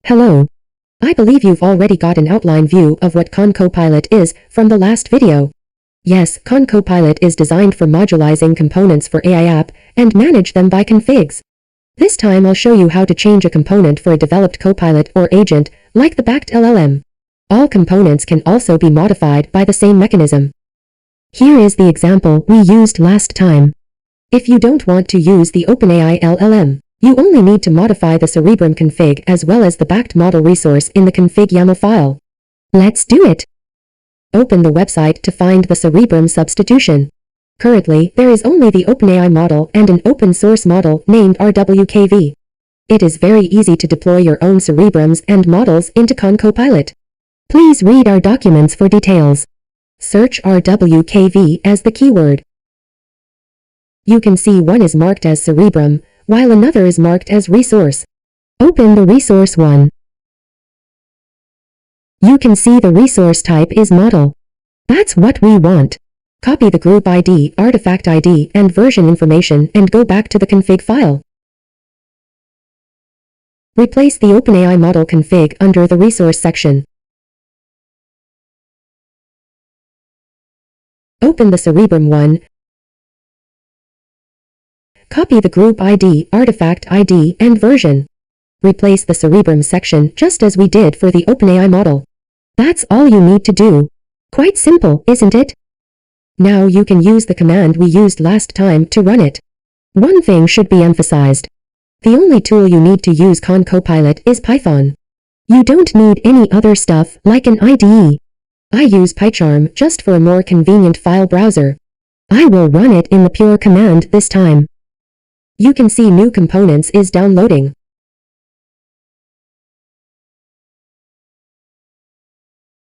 Hello. I believe you've already got an outline view of what ConCopilot is from the last video. Yes, ConCopilot is designed for modularizing components for AI app and manage them by configs. This time I'll show you how to change a component for a developed copilot or agent, like the backed LLM. All components can also be modified by the same mechanism. Here is the example we used last time. If you don't want to use the OpenAI LLM, you only need to modify the Cerebrum config as well as the backed model resource in the config YAML file. Let's do it. Open the website to find the Cerebrum substitution. Currently, there is only the OpenAI model and an open source model named RWKV. It is very easy to deploy your own Cerebrums and models into ConCopilot. Please read our documents for details. Search RWKV as the keyword. You can see one is marked as Cerebrum, while another is marked as resource. Open the resource one. You can see the resource type is model. That's what we want. Copy the group ID, artifact ID, and version information and go back to the config file. Replace the OpenAI model config under the resource section. Open the Cerebrum one. Copy the group ID, artifact ID, and version. Replace the Cerebrum section just as we did for the OpenAI model. That's all you need to do. Quite simple, isn't it? Now you can use the command we used last time to run it. One thing should be emphasized. The only tool you need to use ConCopilot is Python. You don't need any other stuff like an IDE. I use PyCharm just for a more convenient file browser. I will run it in the pure command this time. You can see new components is downloading.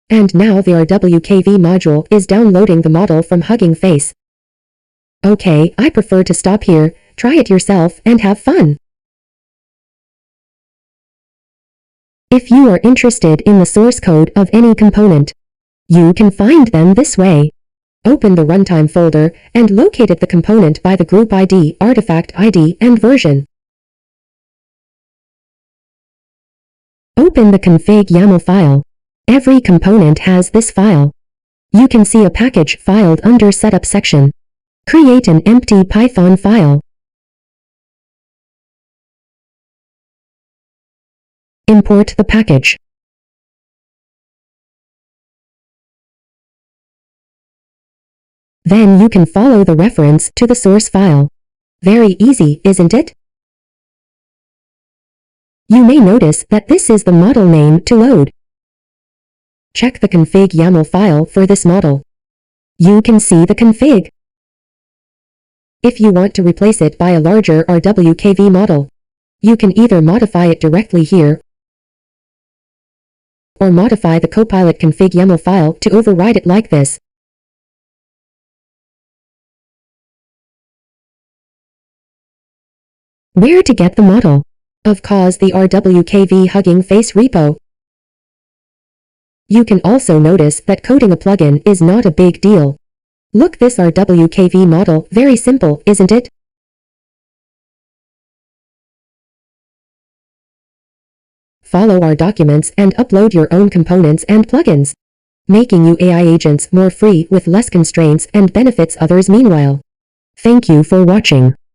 And now the RWKV module is downloading the model from Hugging Face. Okay, I prefer to stop here, try it yourself and have fun. If you are interested in the source code of any component, you can find them this way. Open the runtime folder and locate the component by the group ID, artifact ID, and version. Open the config YAML file. Every component has this file. You can see a package filed under Setup section. Create an empty Python file. Import the package. Then you can follow the reference to the source file. Very easy, isn't it? You may notice that this is the model name to load. Check the config YAML file for this model. You can see the config. If you want to replace it by a larger RWKV model, you can either modify it directly here or modify the Copilot config YAML file to override it like this. Where to get the model? Of course, the RWKV Hugging Face repo. You can also notice that coding a plugin is not a big deal. Look, this RWKV model, very simple, isn't it? Follow our documents and upload your own components and plugins, making you AI agents more free with less constraints and benefits others meanwhile. Thank you for watching.